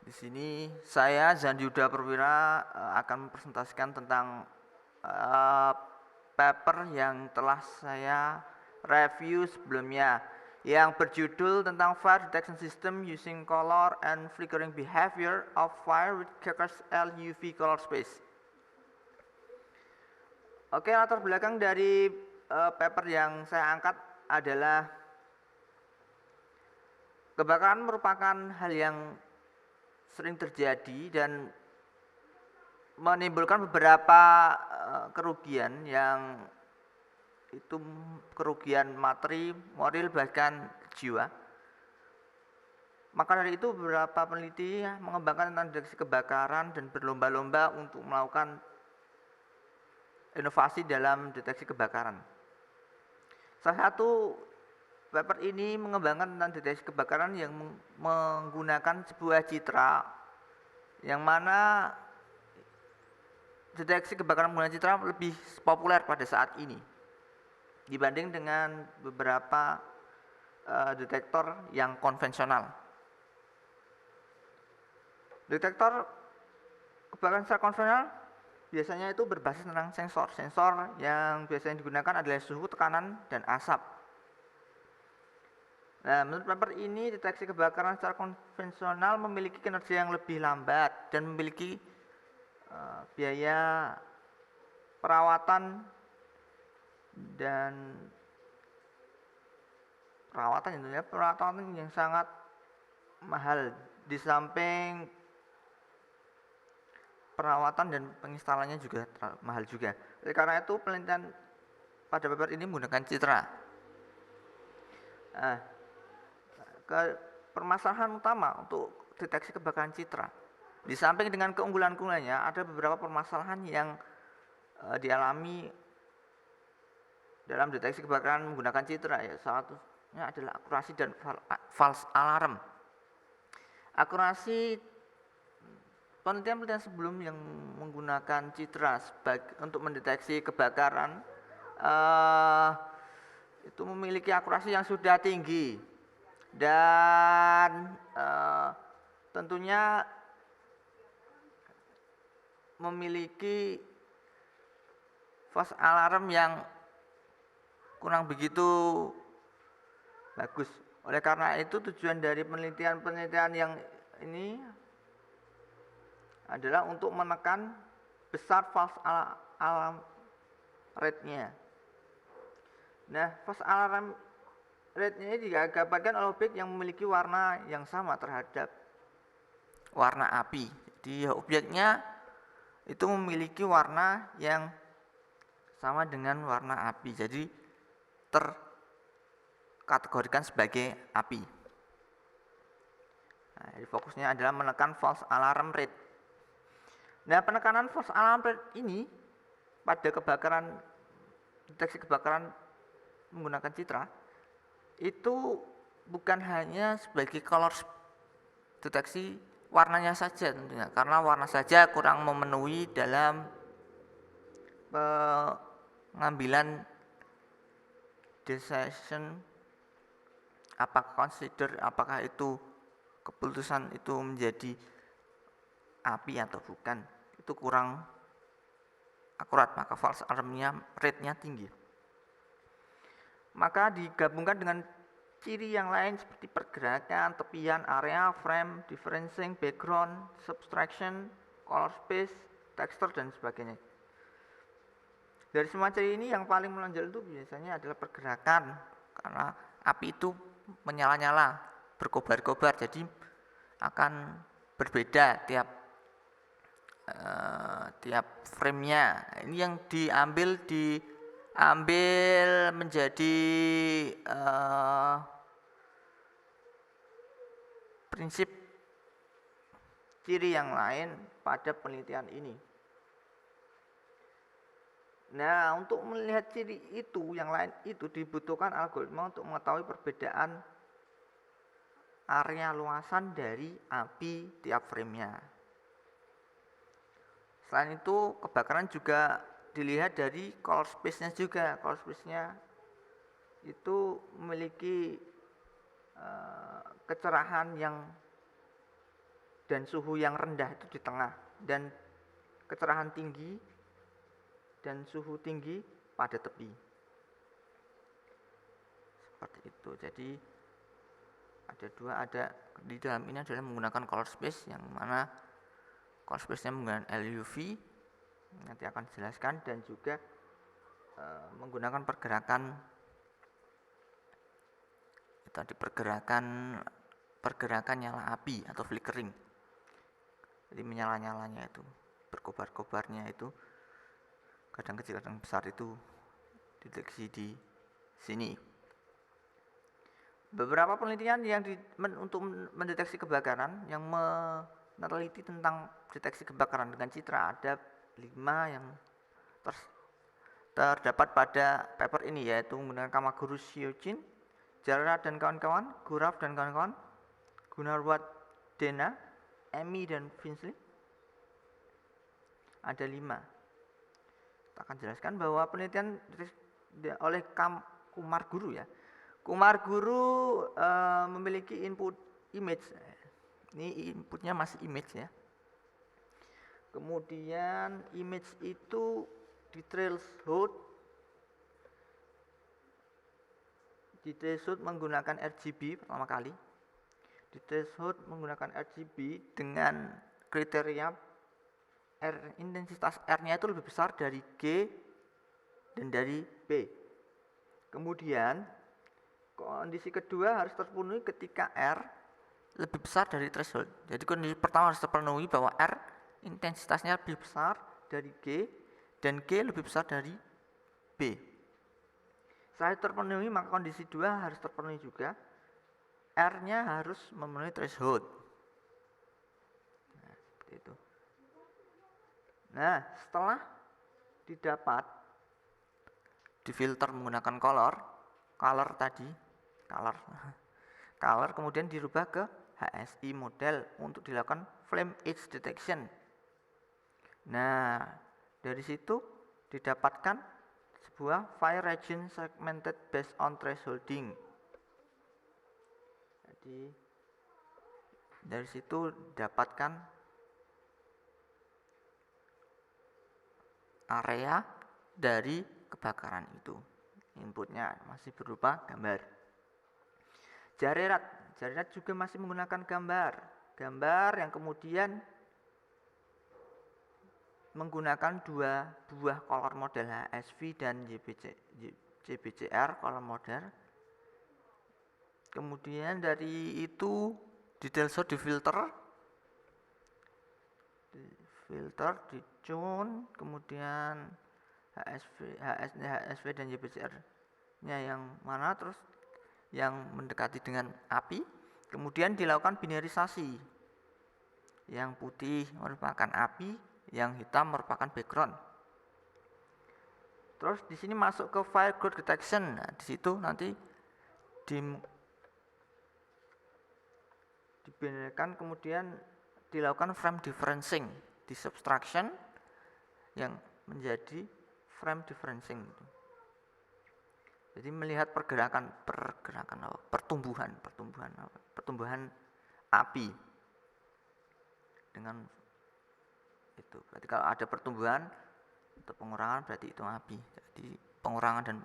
Di sini saya Zandi Yuda Perwira akan mempresentasikan tentang eh, paper yang telah saya review sebelumnya yang berjudul tentang Fire Detection System Using Color and Flickering Behavior of Fire with Kekkers LUV Color Space. Oke, latar belakang dari paper yang saya angkat adalah kebakaran merupakan hal yang sering terjadi dan menimbulkan beberapa kerugian yang itu kerugian materi, moral, bahkan jiwa. Maka dari itu beberapa peneliti mengembangkan tentang deteksi kebakaran dan berlomba-lomba untuk melakukan inovasi dalam deteksi kebakaran. Salah satu paper ini mengembangkan tentang deteksi kebakaran yang menggunakan sebuah citra yang mana deteksi kebakaran menggunakan citra lebih populer pada saat ini dibanding dengan beberapa detektor yang konvensional. Detektor kebakaran secara konvensional biasanya itu berbasis tentang sensor. Sensor yang biasanya digunakan adalah suhu, tekanan, dan asap. Nah, menurut paper ini, deteksi kebakaran secara konvensional memiliki kinerja yang lebih lambat dan memiliki biaya perawatan yang sangat mahal, di samping perawatan dan penginstalannya juga mahal juga. Oleh karena itu penelitian pada paper ini menggunakan citra. Nah, permasalahan utama untuk deteksi kebakaran citra, di samping dengan keunggulan-keunggulannya, ada beberapa permasalahan yang dialami dalam deteksi kebakaran menggunakan citra. Ya, salah satunya adalah akurasi dan false alarm. Akurasi, penelitian sebelum yang menggunakan citra untuk mendeteksi kebakaran itu memiliki akurasi yang sudah tinggi dan tentunya memiliki false alarm yang kurang begitu bagus. Oleh karena itu tujuan dari penelitian yang ini adalah untuk menekan besar false alarm rate-nya. Nah, false alarm rate-nya digambarkan oleh objek yang memiliki warna yang sama terhadap warna api. Jadi objeknya itu memiliki warna yang sama dengan warna api. Jadi terkategorikan sebagai api. Nah, jadi fokusnya adalah menekan false alarm rate. Nah, penekanan false alarm rate ini pada deteksi kebakaran menggunakan citra itu bukan hanya sebagai color deteksi warnanya saja tentunya, karena warna saja kurang memenuhi dalam pengambilan decision, apakah itu keputusan itu menjadi api atau bukan, itu kurang akurat, maka false alarm rate-nya tinggi. Maka digabungkan dengan ciri yang lain seperti pergerakan, tepian, area, frame, differencing, background, subtraction, color space, texture, dan sebagainya. Dari semua ciri ini yang paling menonjol itu biasanya adalah pergerakan, karena api itu menyala-nyala, berkobar-kobar, jadi akan berbeda tiap frame-nya. Ini yang diambil menjadi prinsip ciri yang lain pada penelitian ini. Nah, untuk melihat ciri itu yang lain itu dibutuhkan algoritma untuk mengetahui perbedaan area luasan dari api tiap frame-nya. Selain itu, kebakaran juga dilihat dari color space-nya juga. Color space-nya itu memiliki kecerahan yang dan suhu yang rendah itu di tengah, dan kecerahan tinggi dan suhu tinggi pada tepi. Seperti itu. Jadi ada dua, ada di dalam ini adalah menggunakan color space, yang mana color space-nya menggunakan LUV, nanti akan dijelaskan, dan juga menggunakan pergerakan tadi pergerakan nyala api atau flickering. Jadi menyala-nyalanya itu, berkobar-kobarnya itu kadang kecil kadang besar itu deteksi di sini. Beberapa penelitian yang untuk mendeteksi kebakaran, yang meneliti tentang deteksi kebakaran dengan citra, ada 5 yang terdapat pada paper ini, yaitu menggunakan Kamaguru Shiojin, Jarrah dan kawan-kawan, Guraf dan kawan-kawan, Gunarwat Dena, Emi dan Vinsley. Ada 5. Kita akan jelaskan bahwa penelitian oleh Kumar-Guru ya. Kumar-Guru memiliki input image. Ini inputnya masih image ya. Kemudian image itu di threshold menggunakan RGB pertama kali. Di threshold menggunakan RGB dengan kriteria intensitas R-nya itu lebih besar dari G dan dari B. Kemudian kondisi kedua harus terpenuhi ketika R lebih besar dari threshold. Jadi kondisi pertama harus terpenuhi bahwa R intensitasnya lebih besar dari G dan G lebih besar dari B. Setelah terpenuhi, maka kondisi 2 harus terpenuhi juga. R-nya harus memenuhi threshold. Nah, seperti itu. Nah, setelah didapat, difilter menggunakan color tadi, color kemudian dirubah ke HSI model untuk dilakukan flame edge detection. Nah, dari situ didapatkan sebuah fire region segmented based on thresholding. Jadi dari situ didapatkan area dari kebakaran itu. Inputnya masih berupa gambar. Jarrah juga masih menggunakan gambar yang kemudian menggunakan 2 buah color model HSV dan JBCR color model. Kemudian dari itu detail shot difilter, dicune, kemudian HSV dan JBCR-nya yang mana, terus yang mendekati dengan api, kemudian dilakukan binarisasi. Yang putih merupakan api, yang hitam merupakan background. Terus di sini masuk ke fire growth detection. Nah, di situ nanti dibinakan, kemudian dilakukan frame differencing di subtraction yang menjadi frame differencing. Jadi melihat pertumbuhan api dengan itu. Berarti kalau ada pertumbuhan atau pengurangan berarti itu api. Jadi pengurangan dan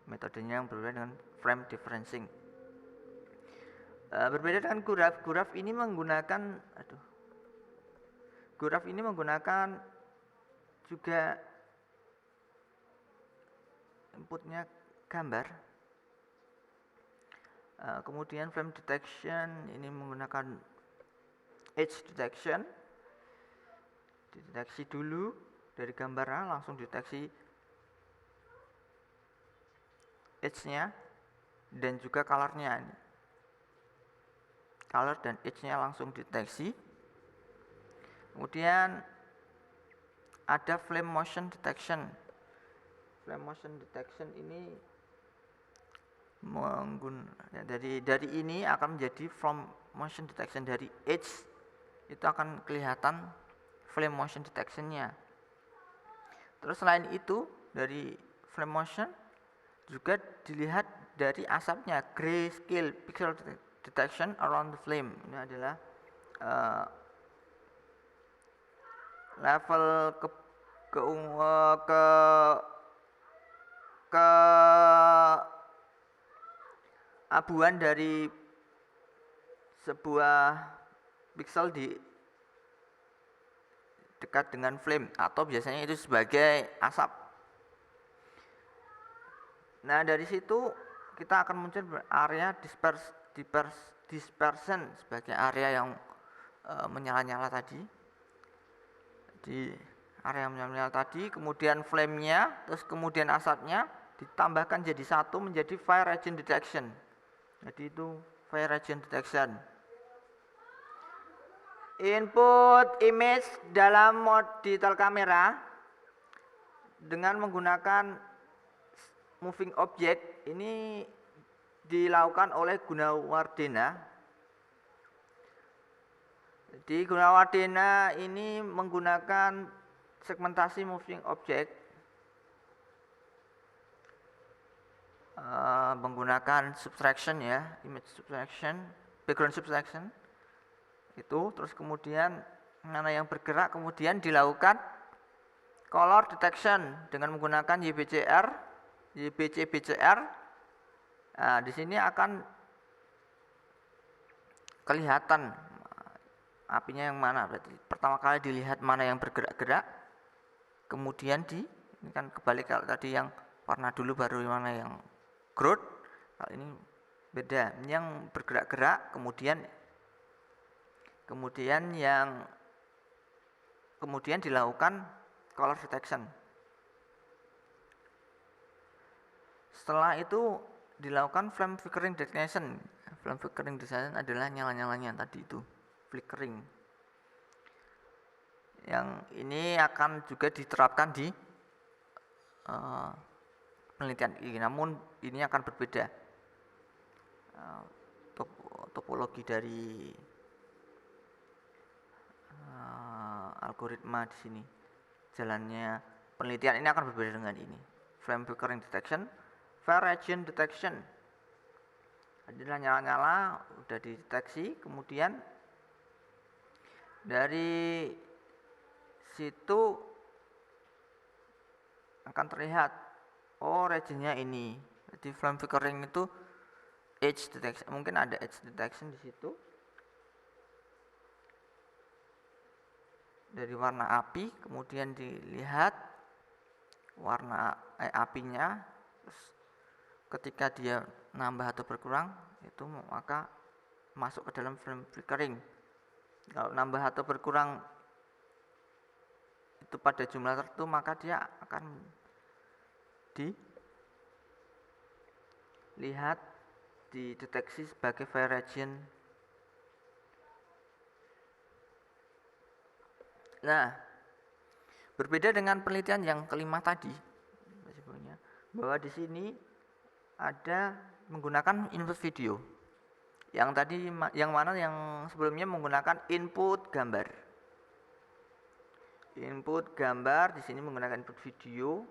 metodenya yang berbeda dengan frame differencing. Berbeda dengan Guraf ini menggunakan juga inputnya gambar. Kemudian flame detection ini menggunakan edge detection. Dideteksi dulu dari gambarnya, langsung deteksi edge-nya dan juga color-nya. Color dan edge-nya langsung deteksi. Kemudian ada flame motion detection. Flame motion detection ini dari ini akan menjadi flame motion detection. Dari edge itu akan kelihatan flame motion detection-nya. Terus selain itu dari flame motion juga dilihat dari asapnya, grayscale pixel detection around the flame. Ini adalah level keabuan dari sebuah pixel di dekat dengan flame, atau biasanya itu sebagai asap. Nah, dari situ kita akan muncul area dispersion sebagai area yang menyala-nyala tadi. Di area menyala-nyala tadi, kemudian flame-nya, terus kemudian asapnya ditambahkan jadi satu menjadi fire agent detection. Jadi itu fire agent detection. Input image dalam mode digital kamera dengan menggunakan moving object ini dilakukan oleh Gunawardena. Jadi Gunawardena ini menggunakan segmentasi moving object, menggunakan subtraction ya, image subtraction, background subtraction itu, terus kemudian mana yang bergerak kemudian dilakukan color detection dengan menggunakan YBC-BCR. Nah, di sini akan kelihatan apinya yang mana. Berarti pertama kali dilihat mana yang bergerak-gerak, kemudian ini kan kebalik kalau tadi yang warna dulu baru mana yang growth, kalau ini beda, ini yang bergerak-gerak kemudian dilakukan color detection. Setelah itu dilakukan flame flickering detection. Flame flickering detection adalah nyala-nyalanya tadi itu, flickering. Yang ini akan juga diterapkan di penelitian ini, namun ini akan berbeda topologi dari algoritma di sini. Jalannya penelitian ini akan berbeda dengan ini. Flame flickering detection, fire agent detection. Adalah nyala-nyala, udah dideteksi, kemudian dari situ akan terlihat regionnya ini. Jadi flame flickering itu edge detection, mungkin ada edge detection di situ. Dari warna api kemudian dilihat warna apinya, terus ketika dia nambah atau berkurang itu maka masuk ke dalam flame flickering. Kalau nambah atau berkurang itu pada jumlah tertentu, maka dia akan dilihat dideteksi sebagai fire agent. Nah, berbeda dengan penelitian yang kelima tadi, bahwa di sini ada menggunakan input video. Yang tadi yang sebelumnya menggunakan input gambar. Input gambar di sini menggunakan input video,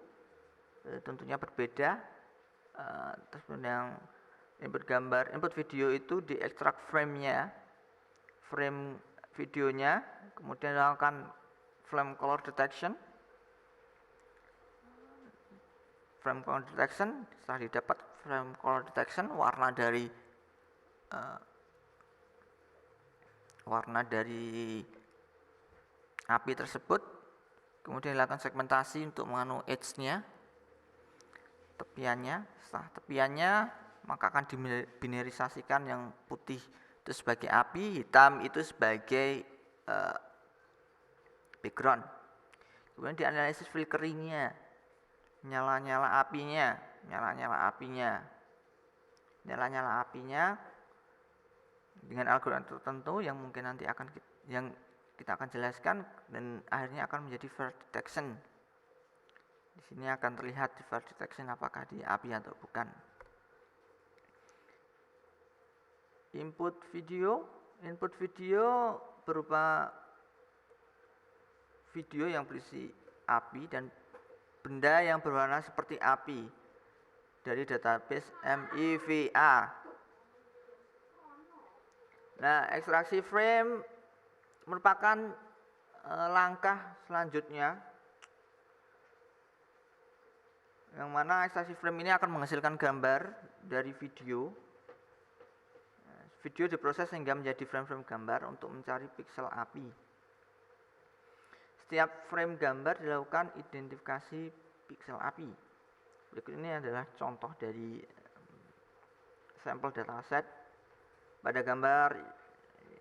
tentunya berbeda. Terus yang input gambar, input video itu diekstrak frame videonya, kemudian dilakukan flame color detection. Flame color detection, setelah didapat flame color detection, warna dari api tersebut, kemudian dilakukan segmentasi untuk menganu edge-nya, tepiannya. Setelah tepiannya maka akan dibinarisasikan, yang putih itu sebagai api, hitam itu sebagai background. Kemudian dianalisis flickeringnya, nyala-nyala apinya dengan algoritma tertentu yang mungkin nanti kita akan jelaskan, dan akhirnya akan menjadi fire detection. Di sini akan terlihat di fire detection apakah di api atau bukan. Input video berupa video yang berisi api dan benda yang berwarna seperti api dari database MIVA. Nah, ekstraksi frame merupakan langkah selanjutnya yang mana ekstraksi frame ini akan menghasilkan gambar dari video. Video diproses sehingga menjadi frame-frame gambar untuk mencari piksel API. Setiap frame gambar dilakukan identifikasi piksel API. Berikut ini adalah contoh dari sampel dataset. Pada gambar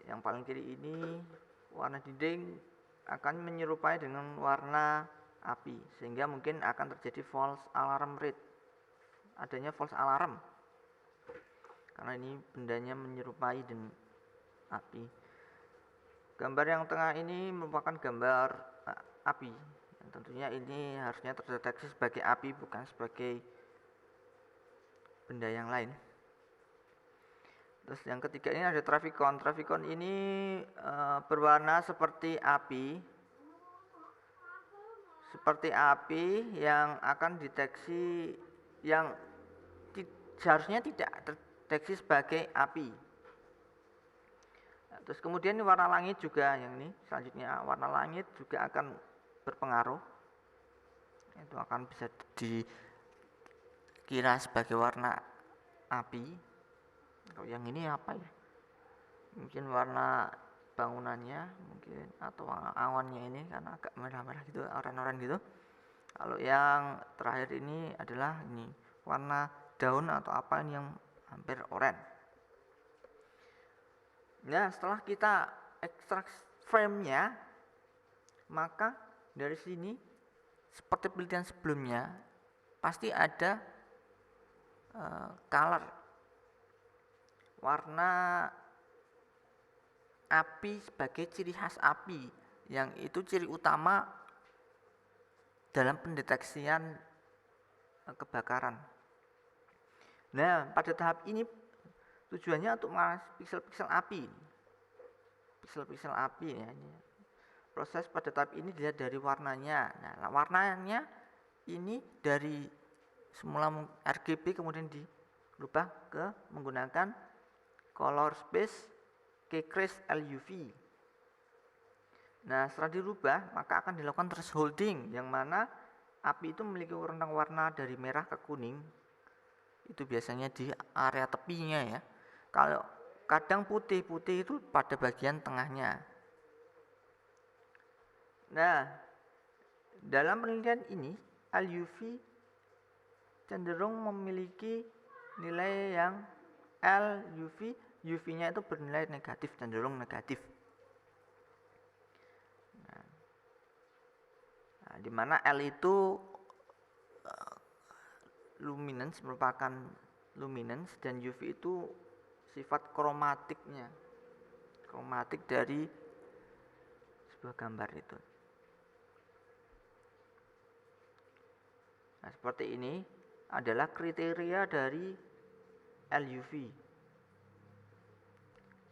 yang paling kiri ini, warna dinding akan menyerupai dengan warna API, sehingga mungkin akan terjadi false alarm rate. Adanya false alarm karena ini bendanya menyerupai dengan API. Gambar yang tengah ini merupakan gambar API. Tentunya ini harusnya terdeteksi sebagai API, bukan sebagai benda yang lain. Terus yang ketiga ini ada Traficon. Traficon ini berwarna seperti api, yang akan deteksi, yang seharusnya tidak terdeteksi sebagai api. Terus kemudian warna langit juga, yang ini selanjutnya warna langit juga akan berpengaruh. Itu akan bisa dikira sebagai warna api. Kalau yang ini apa ya? Mungkin warna bangunannya mungkin, atau awannya ini karena agak merah-merah gitu, oran-oran gitu. Kalau yang terakhir ini adalah ini warna daun atau apa ini yang hampir oranye. Nah, setelah kita ekstrak frame-nya, maka dari sini seperti penelitian sebelumnya pasti ada color, warna api sebagai ciri khas api, yang itu ciri utama dalam pendeteksian kebakaran. Nah, pada tahap ini tujuannya untuk menganalisis piksel-piksel api. Piksel-piksel api ya. Proses pada tahap ini dilihat dari warnanya. Nah, warnanya ini dari semula RGB kemudian dirubah ke menggunakan color space Keycrest LUV. Nah, setelah dirubah maka akan dilakukan thresholding, yang mana api itu memiliki rentang warna dari merah ke kuning. Itu biasanya di area tepinya ya. Kalau kadang putih itu pada bagian tengahnya. Nah, dalam penelitian ini LUV cenderung memiliki nilai yang UV-nya itu bernilai negatif, cenderung negatif. Nah, di mana L itu luminance, merupakan luminance, dan UV itu sifat kromatiknya, kromatik dari sebuah gambar itu. Nah, seperti ini adalah kriteria dari LUV.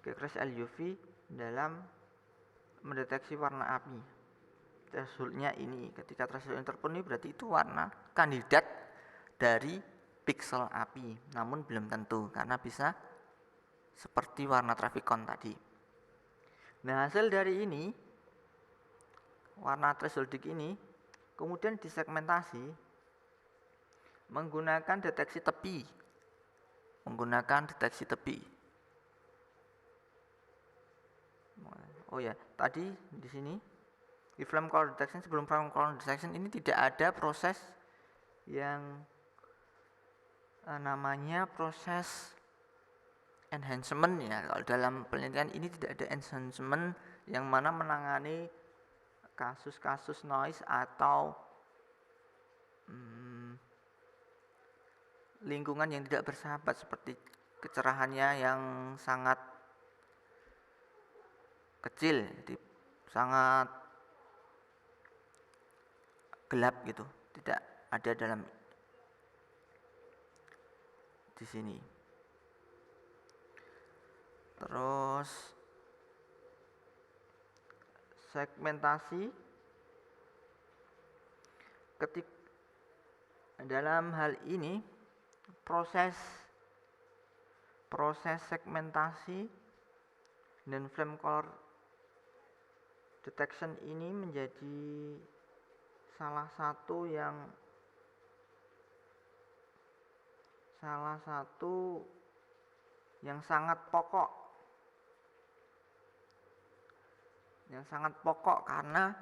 Keycrest LUV dalam mendeteksi warna api. Thresholdnya ini, ketika threshold terpenuhi berarti itu warna kandidat dari piksel api, namun belum tentu karena bisa seperti warna Traficon tadi. Nah, hasil dari ini warna thresholding ini kemudian disegmentasi menggunakan deteksi tepi. Oh ya, tadi di sini di flame color detection, sebelum flame color detection ini tidak ada proses yang namanya proses enhancement ya. Kalau dalam penelitian ini tidak ada enhancement yang mana menangani kasus-kasus noise atau lingkungan yang tidak bersahabat, seperti kecerahannya yang sangat kecil, jadi sangat gelap gitu, tidak ada dalam di sini. Terus segmentasi, dalam hal ini proses segmentasi Dan frame color detection ini menjadi salah satu yang sangat pokok karena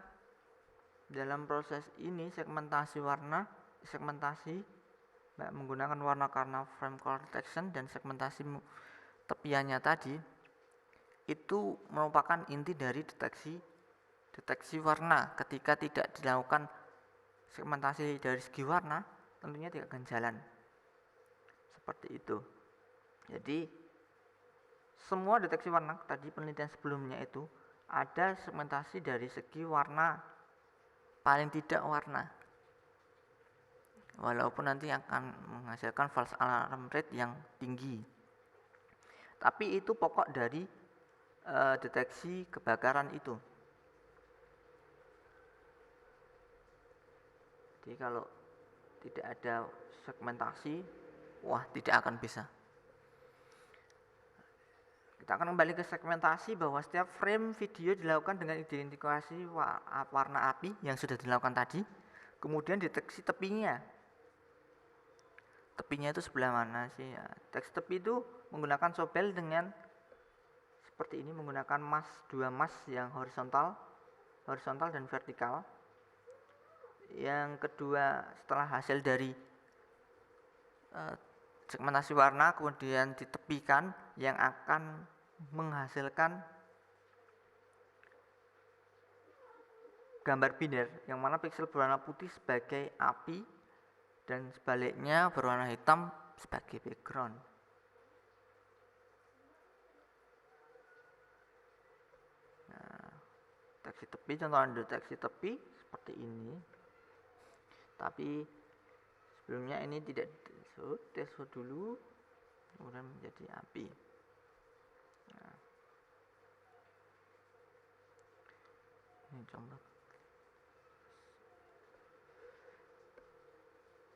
dalam proses ini segmentasi menggunakan warna karena frame color detection dan segmentasi tepiannya tadi itu merupakan inti dari deteksi warna. Ketika tidak dilakukan segmentasi dari segi warna, tentunya tidak akan jalan seperti itu. Jadi semua deteksi warna tadi penelitian sebelumnya itu ada segmentasi dari segi warna, paling tidak warna, walaupun nanti akan menghasilkan false alarm rate yang tinggi, tapi itu pokok dari deteksi kebakaran itu. Jadi kalau tidak ada segmentasi, tidak akan bisa. Kita akan kembali ke segmentasi bahwa setiap frame video dilakukan dengan identifikasi warna api yang sudah dilakukan tadi, kemudian deteksi tepinya. Tepinya itu sebelah mana sih? Ya, deteksi tepi itu menggunakan sobel dengan seperti ini, menggunakan dua mas yang horizontal dan vertikal. Yang kedua, setelah hasil dari segmentasi warna kemudian ditepikan, yang akan menghasilkan gambar biner yang mana piksel berwarna putih sebagai api dan sebaliknya berwarna hitam sebagai background. Deteksi tepi, contoh deteksi tepi seperti ini. Tapi sebelumnya ini tidak tes dulu, kemudian menjadi api. Ini contoh.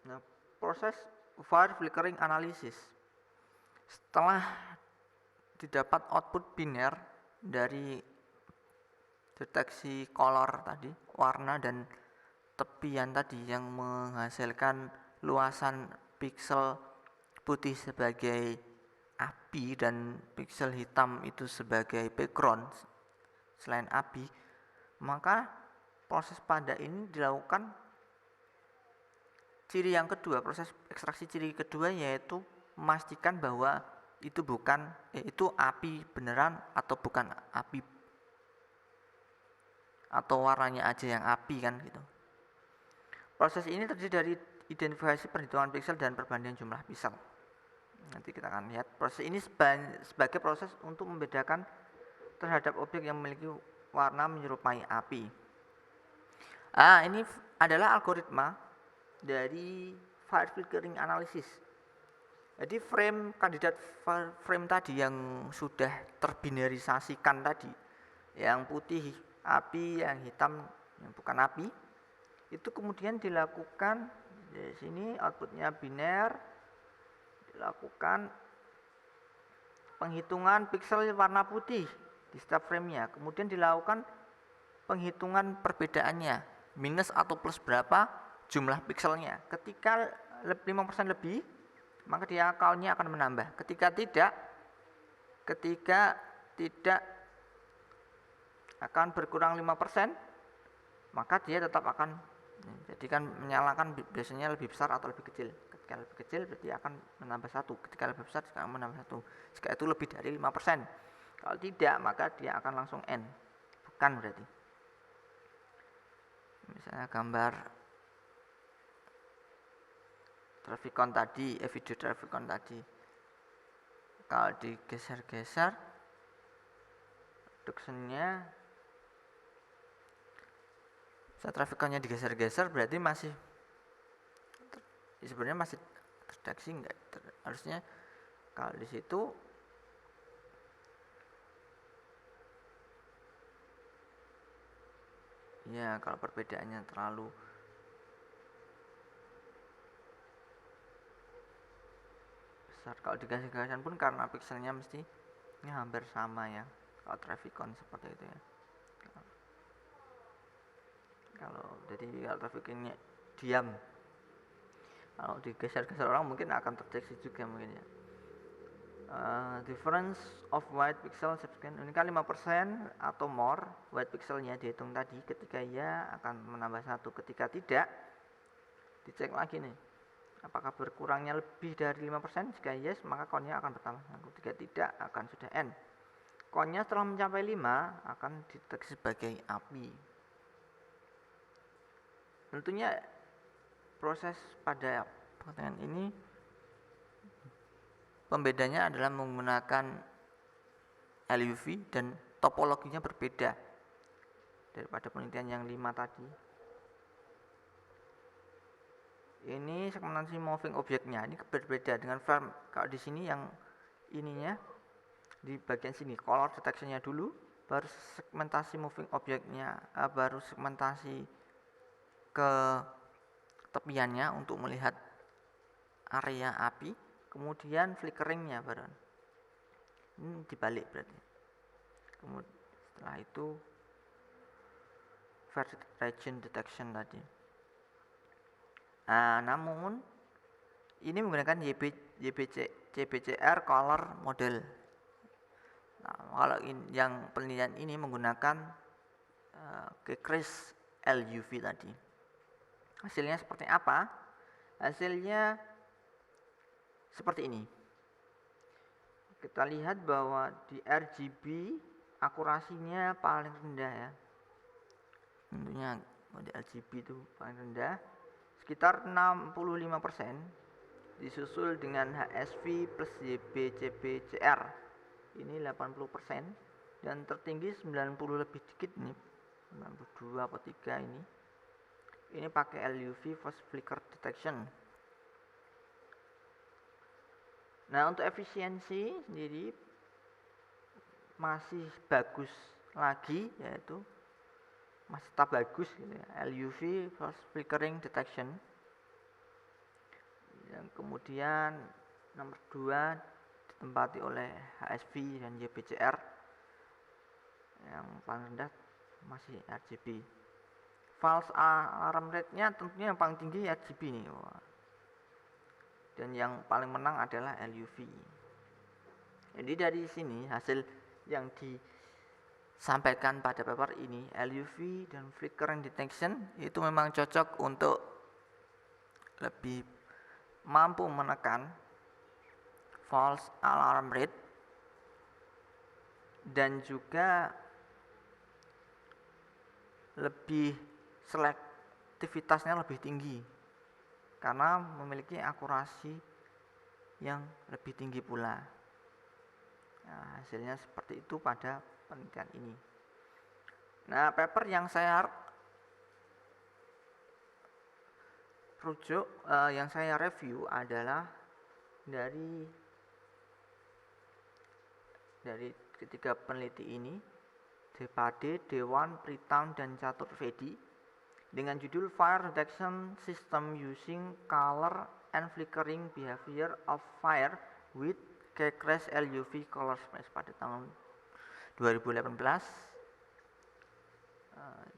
Nah, proses fire flickering analysis. Setelah didapat output biner dari deteksi color tadi, warna dan tepian tadi yang menghasilkan luasan piksel putih sebagai api dan piksel hitam itu sebagai background selain api, maka proses pada ini dilakukan ciri yang kedua, proses ekstraksi ciri kedua, yaitu memastikan bahwa itu itu api beneran atau bukan api, atau warnanya aja yang api kan gitu. Proses ini terdiri dari identifikasi perhitungan piksel dan perbandingan jumlah piksel. Nanti kita akan lihat proses ini sebagai proses untuk membedakan terhadap objek yang memiliki warna menyerupai api. Ini adalah algoritma dari fire flickering analysis. Jadi kandidat frame tadi yang sudah terbinarisasikan tadi, yang putih api, yang hitam yang bukan api, itu kemudian dilakukan di sini outputnya biner, dilakukan penghitungan piksel warna putih di setiap framenya, kemudian dilakukan penghitungan perbedaannya, minus atau plus berapa jumlah pikselnya. Ketika 5% lebih, maka dia count-nya akan menambah. Ketika tidak akan berkurang 5%, maka dia tetap akan, jadi kan menyalakan biasanya lebih besar atau lebih kecil. Ketika lebih kecil berarti akan menambah 1, ketika lebih besar akan menambah 1. Jika itu lebih dari 5%. Kalau tidak, maka dia akan langsung N. Bukan berarti. Misalnya gambar Traficon tadi, video Traficon tadi, kalau digeser-geser reduction-nya, Traficonnya digeser-geser berarti masih sebenarnya masih terdeteksi enggak? Harusnya kalau di situ ya, kalau perbedaannya terlalu besar, kalau digeser-geser pun karena pikselnya mesti ini hampir sama ya. kalau Traficon seperti itu ya. Kalau Traficonnya diam, kalau digeser-geser orang mungkin akan terdeteksi juga mungkin ya. Difference of white pixel significant, ini kan 5% atau more white pixelnya dihitung tadi. Ketika ya akan menambah 1, ketika tidak dicek lagi nih apakah berkurangnya lebih dari 5%. Jika yes maka countnya akan bertambah, ketika tidak akan sudah end. Countnya setelah mencapai 5 akan dideteksi sebagai api. Tentunya proses pada pertanyaan ini pembedanya adalah menggunakan LUV dan topologinya berbeda daripada penelitian yang 5 tadi. Ini segmentasi moving objeknya ini berbeda dengan frame. Kalau di sini yang ininya di bagian sini color detectionnya dulu, baru segmentasi moving objeknya, baru segmentasi ke tepiannya untuk melihat area api, kemudian flickeringnya baru. Ini dibalik berarti. Kemudian setelah itu region detection tadi. Namun ini menggunakan JBCR color model. Kalau yang penelitian ini menggunakan Kekris LUV tadi. Hasilnya seperti apa? Hasilnya seperti ini. Kita lihat bahwa di RGB akurasinya paling rendah ya. Tentunya di RGB itu paling rendah, sekitar 65%, disusul dengan HSV plus JBCR ini 80%, dan tertinggi 90 lebih dikit nih, 92 atau 3 ini pakai LUV first flicker detection. Nah, untuk efisiensi sendiri masih bagus lagi, yaitu masih tetap bagus gitu ya, LUV first flickering detection. Yang kemudian nomor 2 ditempati oleh HSV dan JBCR. Yang paling rendah masih RGB. False alarm rate-nya tentunya yang paling tinggi RGB nih. Dan yang paling menang adalah LUV. Jadi dari sini hasil yang disampaikan pada paper ini, LUV dan flickering detection itu memang cocok untuk lebih mampu menekan false alarm rate dan juga lebih selektivitasnya lebih tinggi karena memiliki akurasi yang lebih tinggi pula. Nah, hasilnya seperti itu pada penelitian ini. Nah, paper yang saya rujuk, yang saya review adalah dari ketiga peneliti ini, Depade, Dewan, Pritown, dan Chaturvedi, dengan judul Fire Detection System Using Color and Flickering Behavior of Fire with Kekres LUV Color Space pada tahun 2018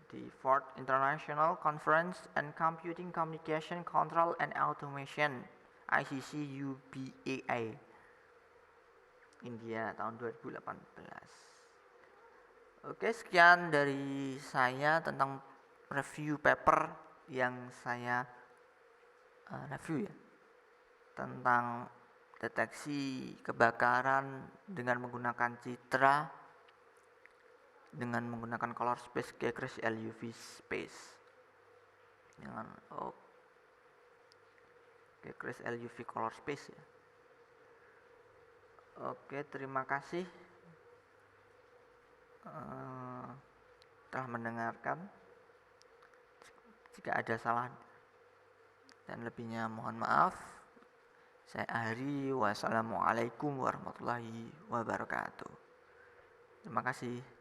di Fourth International Conference on Computing Communication Control and Automation ICC UBAI India tahun 2018. Oke, sekian dari saya tentang review paper yang saya review ya, tentang deteksi kebakaran dengan menggunakan citra dengan menggunakan color space Kekres LUV space dengan Kekres LUV color space ya. Oke, terima kasih telah mendengarkan. Jika ada salah dan lebihnya mohon maaf. Saya akhiri, wassalamualaikum warahmatullahi wabarakatuh. Terima kasih.